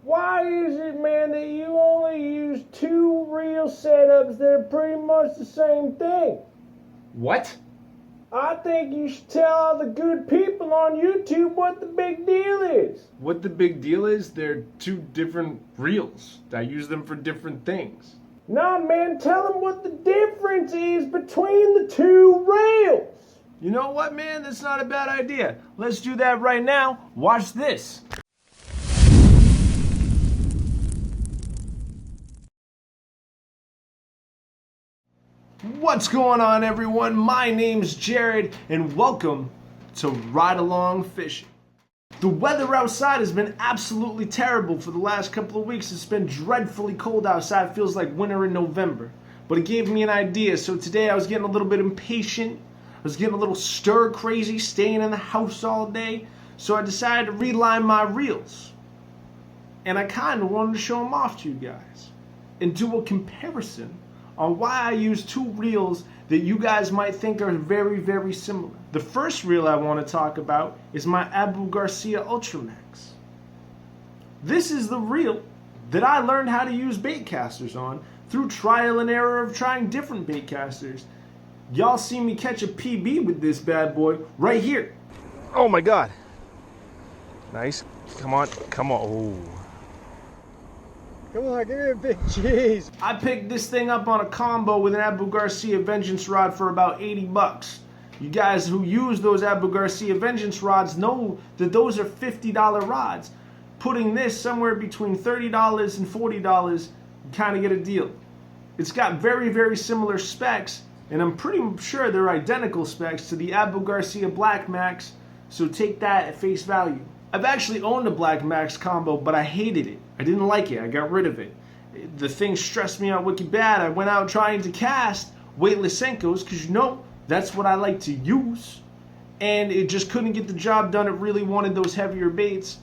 Why is it, man, that you only use two reel setups that are pretty much the same thing? What? I think you should tell all the good people on YouTube what the big deal is. What the big deal is, they're two different reels. I use them for different things. Nah, man, tell them what the difference is between the two rails. You know what, man? That's not a bad idea. Let's do that right now. Watch this. What's going on, everyone? My name's Jared, and welcome to Ride Along Fishing. The weather outside has been absolutely terrible for the last couple of weeks. It's been dreadfully cold outside. It feels like winter in November. But it gave me an idea. So today I was getting a little bit impatient. I was getting a little stir crazy, staying in the house all day. So I decided to reline my reels. And I kind of wanted to show them off to you guys and do a comparison on why I use two reels that you guys might think are very, very similar. The first reel I want to talk about is my Garcia Ultramax. This is the reel that I learned how to use bait casters on through trial and error of trying different bait casters. Y'all see me catch a PB with this bad boy right here. Oh my God. Nice. Come on. Come on. Oh. Come on, give me a big cheese. I picked this thing up on a combo with an Garcia Vengeance rod for about 80 bucks. You guys who use those Garcia Vengeance rods know that those are $50 rods. Putting this somewhere between $30 and $40, you kind of get a deal. It's got very, very similar specs, and I'm pretty sure they're identical specs to the Garcia Black Max, so take that at face value. I've actually owned a Black Max combo, but I hated it. I didn't like it. I got rid of it. The thing stressed me out wicked bad. I went out trying to cast weightless Senkos because, you know, that's what I like to use. And it just couldn't get the job done. It really wanted those heavier baits.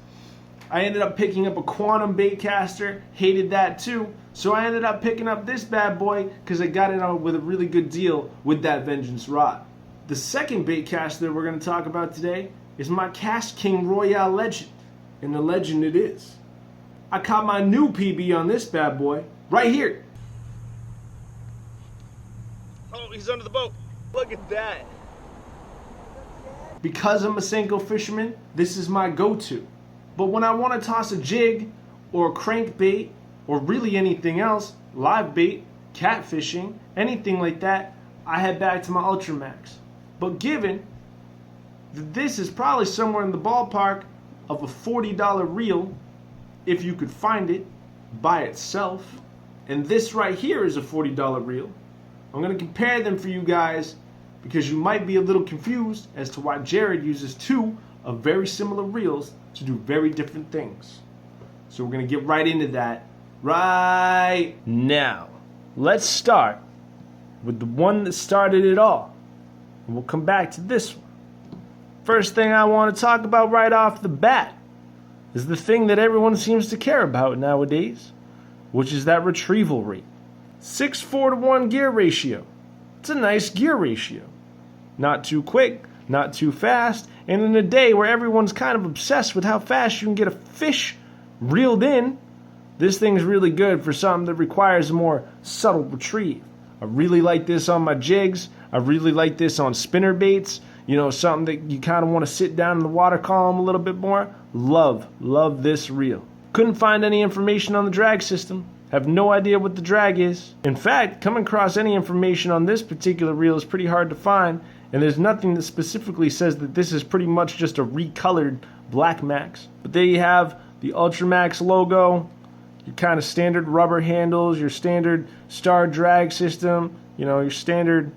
I ended up picking up a quantum bait caster. Hated that too. So I ended up picking up this bad boy because I got it out with a really good deal with that Vengeance rod. The second bait caster we're going to talk about today is my KastKing Royale Legend. And the legend it is. I caught my new PB on this bad boy right here. Oh, he's under the boat. Look at that. Because I'm a Senko fisherman, this is my go-to. But when I want to toss a jig or a crankbait or really anything else, live bait, catfishing, anything like that, I head back to my Ultramax. But given that this is probably somewhere in the ballpark of a $40 reel, if you could find it by itself, and this right here is a $40 reel, I'm going to compare them for you guys because you might be a little confused as to why Jared uses two of very similar reels to do very different things. So we're going to get right into that right now. Let's start with the one that started it all, and we'll come back to this one. First thing I want to talk about right off the bat is the thing that everyone seems to care about nowadays, which is that retrieval rate. 6:4 to 1 gear ratio. It's a nice gear ratio. Not too quick, not too fast, and in a day where everyone's kind of obsessed with how fast you can get a fish reeled in, this thing's really good for something that requires a more subtle retrieve. I really like this on my jigs. I really like this on spinner baits. You know, something that you kind of want to sit down in the water column a little bit more. Love this reel. Couldn't find any information on the drag system. Have no idea what the drag is. In fact, coming across any information on this particular reel is pretty hard to find, and there's nothing that specifically says that this is pretty much just a recolored Black Max. But there you have the Ultramax logo, your kind of standard rubber handles, your standard star drag system, you know, your standard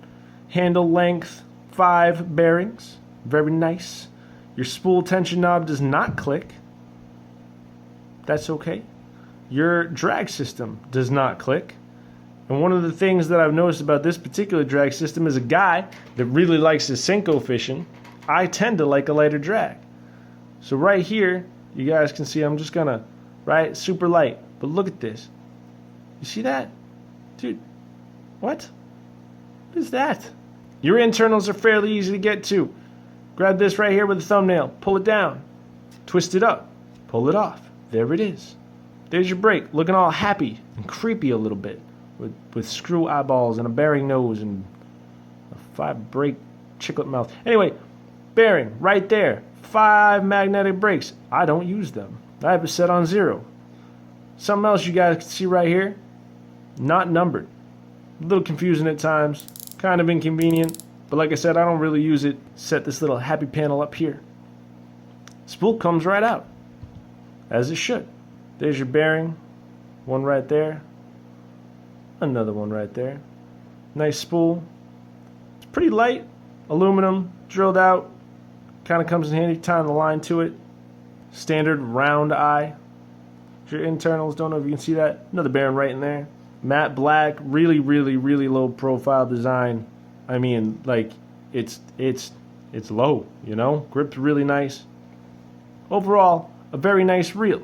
handle length, 5 bearings, very nice. Your spool tension knob does not click. That's okay. Your drag system does not click. And one of the things that I've noticed about this particular drag system is a guy that really likes his Senko fishing. I tend to like a lighter drag. So right here, you guys can see I'm just gonna, right, super light. But look at this. You see that? Dude, what? What is that? Your internals are fairly easy to get to. Grab this right here with a thumbnail, pull it down, twist it up, pull it off. There it is. There's your brake, looking all happy and creepy a little bit, with screw eyeballs and a bearing nose and a 5 brake chiclet mouth. Anyway, bearing right there. 5 magnetic brakes. I don't use them. I have it set on 0. Something else you guys can see right here, not numbered. A little confusing at times, kind of inconvenient, but like I said, I don't really use it. Set this little happy panel up here. Spool comes right out, as it should. There's your bearing, one right there, another one right there. Nice spool. It's pretty light, aluminum, drilled out, kind of comes in handy, tying the line to it. Standard round eye. Your internals, don't know if you can see that. Another bearing right in there. Matte black, really, really, really low profile design. I mean, like, it's low, you know? Grip's really nice. Overall, a very nice reel.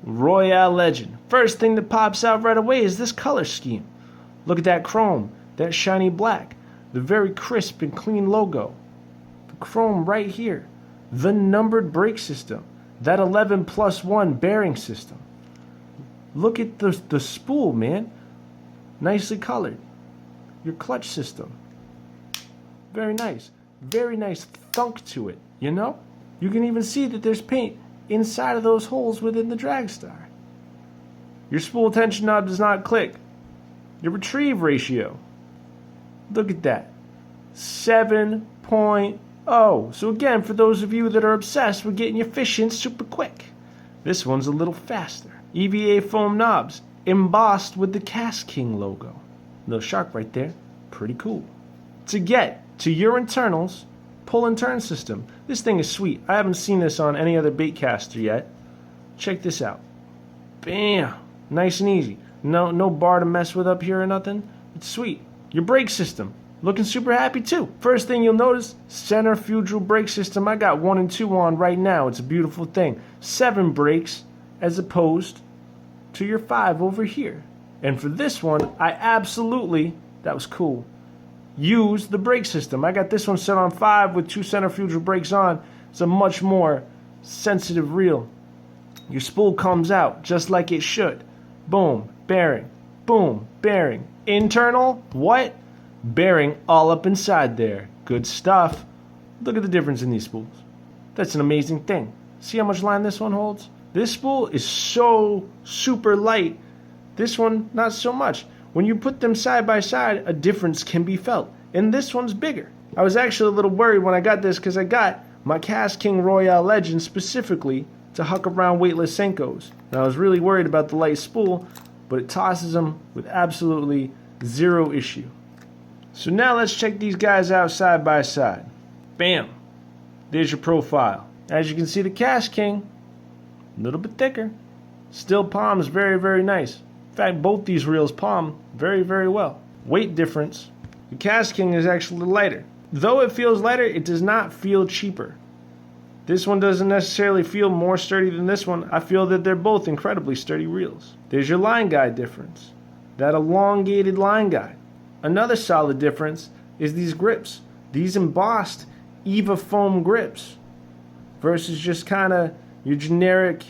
Royale Legend. First thing that pops out right away is this color scheme. Look at that chrome, that shiny black, the very crisp and clean logo. The chrome right here. The numbered brake system. That 11+1 bearing system. Look at the spool, man. Nicely colored. Your clutch system. Very nice. Very nice thunk to it, you know? You can even see that there's paint inside of those holes within the drag star. Your spool tension knob does not click. Your retrieve ratio. Look at that. 7.0. So again, for those of you that are obsessed with getting your fish in super quick, this one's a little faster. EVA foam knobs, embossed with the KastKing logo. Little shark right there. Pretty cool. To get to your internals, pull and turn system. This thing is sweet. I haven't seen this on any other bait caster yet. Check this out. Bam! Nice and easy. No bar to mess with up here or nothing. It's sweet. Your brake system. Looking super happy too. First thing you'll notice, centrifugal brake system. I got 1 and 2 on right now. It's a beautiful thing. 7 brakes as opposed to your 5 over here. And for this one, I absolutely, that was cool, use the brake system. I got this one set on 5 with 2 centrifugal brakes on. It's a much more sensitive reel. Your spool comes out just like it should. Boom, bearing. Boom, bearing. Internal, what? Bearing all up inside there. Good stuff. Look at the difference in these spools. That's an amazing thing. See how much line this one holds? This spool is so super light. This one, not so much. When you put them side by side, a difference can be felt. And this one's bigger. I was actually a little worried when I got this because I got my KastKing Royale Legend specifically to huck around weightless Senkos. And I was really worried about the light spool, but it tosses them with absolutely zero issue. So now let's check these guys out side by side. Bam! There's your profile. As you can see, the KastKing, a little bit thicker. Still palms very, very nice. In fact, both these reels palm very, very well. Weight difference. The KastKing is actually lighter. Though it feels lighter, it does not feel cheaper. This one doesn't necessarily feel more sturdy than this one. I feel that they're both incredibly sturdy reels. There's your line guide difference. That elongated line guide. Another solid difference is these grips. These embossed EVA foam grips versus just kind of your generic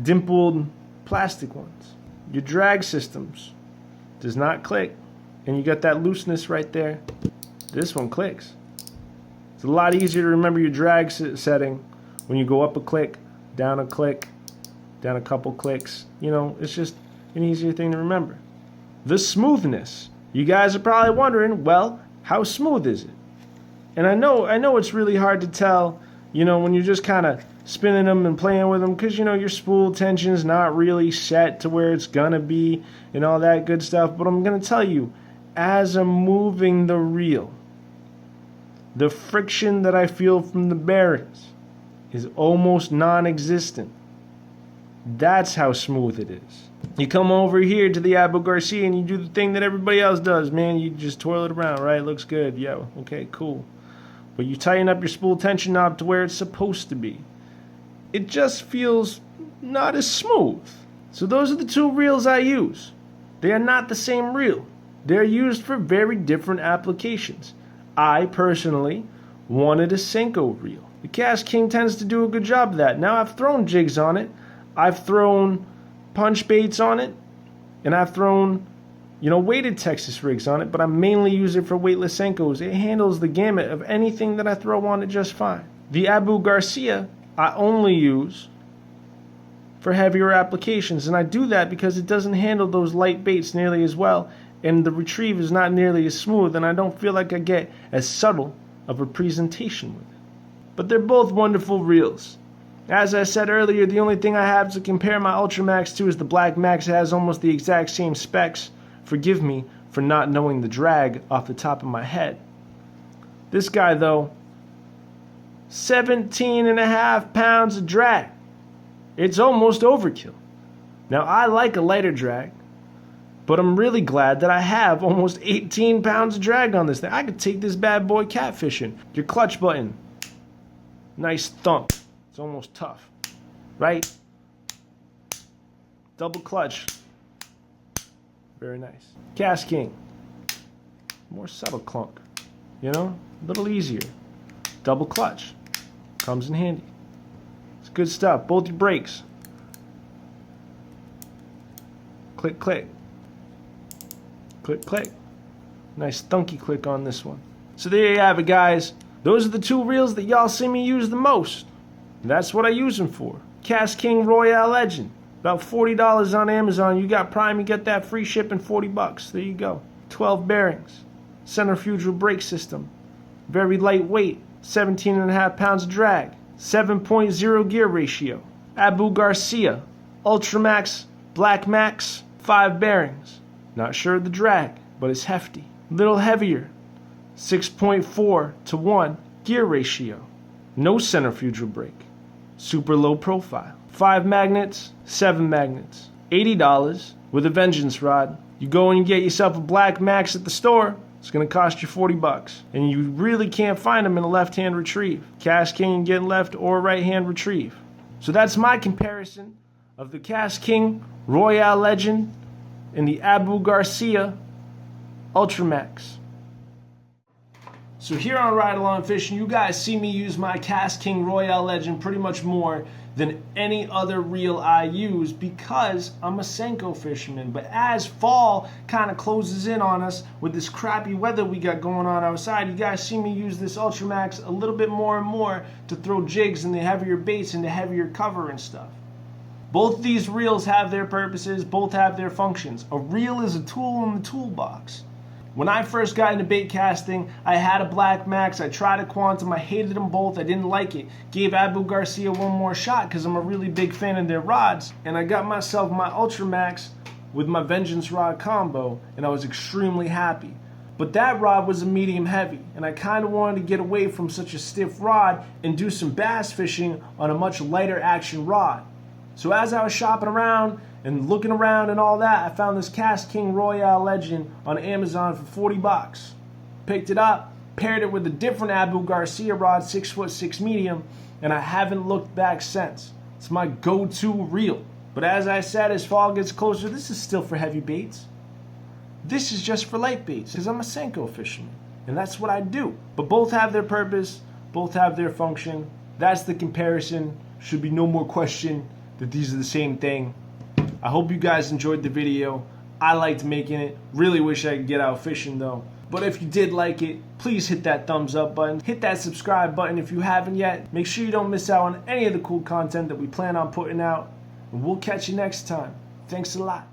dimpled plastic ones. Your drag systems does not click, and you got that looseness right there. This one clicks. It's a lot easier to remember your drag setting when you go up a click, down a couple clicks. You know, it's just an easier thing to remember. The smoothness. You guys are probably wondering, well, how smooth is it? And I know it's really hard to tell, you know, when you're just kind of spinning them and playing with them, because, you know, your spool tension's not really set to where it's gonna be and all that good stuff. But I'm gonna tell you, as I'm moving the reel, the friction that I feel from the bearings is almost non-existent. That's how smooth it is. You come over here to the Abu Garcia and you do the thing that everybody else does, man. You just twirl it around, right? Looks good. Yeah, okay, cool. But you tighten up your spool tension knob to where it's supposed to be. It just feels not as smooth. So those are the 2 reels I use. They are not the same reel. They're used for very different applications. I personally wanted a Senko reel. The KastKing tends to do a good job of that. Now I've thrown jigs on it. I've thrown punch baits on it, and I've thrown, weighted Texas rigs on it, but I mainly use it for weightless Senkos. It handles the gamut of anything that I throw on it just fine. The Abu Garcia, I only use for heavier applications, and I do that because it doesn't handle those light baits nearly as well, and the retrieve is not nearly as smooth, and I don't feel like I get as subtle of a presentation with it. But they're both wonderful reels. As I said earlier, the only thing I have to compare my Ultramax to is the Black Max. It has almost the exact same specs. Forgive me for not knowing the drag off the top of my head. This guy, though, 17.5 pounds of drag. It's almost overkill. Now, I like a lighter drag, but I'm really glad that I have almost 18 pounds of drag on this thing. I could take this bad boy catfishing. Your clutch button, nice thump. It's almost tough, right? Double clutch, very nice. KastKing, more subtle clunk, a little easier. Double clutch, comes in handy. It's good stuff. Both your brakes. Click, click. Click, click. Nice thunky click on this one. So there you have it, guys. Those are the two reels that y'all see me use the most. And that's what I use them for. KastKing Royale Legend. About $40 on Amazon. You got Prime, you get that free shipping, $40. There you go. 12 bearings. Centrifugal brake system. Very lightweight. 17.5 pounds of drag. 7.0 gear ratio. Abu Garcia. Ultramax. Black Max. 5 bearings. Not sure of the drag, but it's hefty. Little heavier. 6.4 to 1 gear ratio. No centrifugal brake. Super low profile. 5 magnets, 7 magnets. $80 with a vengeance rod. You go and you get yourself a Black Max at the store, it's going to cost you $40. And you really can't find them in a left-hand retrieve. KastKing can get in left or right-hand retrieve. So that's my comparison of the KastKing Royale Legend and the Abu Garcia Ultramax. So here on Ride Along Fishing, you guys see me use my KastKing Royale Legend pretty much more than any other reel I use because I'm a Senko fisherman. But as fall kind of closes in on us with this crappy weather we got going on outside, you guys see me use this Ultramax a little bit more and more to throw jigs and the heavier baits and the heavier cover and stuff. Both these reels have their purposes, both have their functions. A reel is a tool in the toolbox. When I first got into bait casting, I had a Black Max, I tried a Quantum, I hated them both, I didn't like it. Gave Abu Garcia one more shot because I'm a really big fan of their rods. And I got myself my Ultramax with my Vengeance rod combo, and I was extremely happy. But that rod was a medium heavy, and I kind of wanted to get away from such a stiff rod and do some bass fishing on a much lighter action rod. So as I was shopping around and looking around and all that, I found this KastKing Royale Legend on Amazon for $40. Picked it up, paired it with a different Abu Garcia rod, 6'6" medium, and I haven't looked back since. It's my go-to reel. But as I said, as fall gets closer, this is still for heavy baits. This is just for light baits, because I'm a Senko fisherman, and that's what I do. But both have their purpose, both have their function. That's the comparison. Should be no more question that these are the same thing. I hope you guys enjoyed the video. I liked making it. Really wish I could get out fishing though. But if you did like it, please hit that thumbs up button. Hit that subscribe button if you haven't yet. Make sure you don't miss out on any of the cool content that we plan on putting out. And we'll catch you next time. Thanks a lot.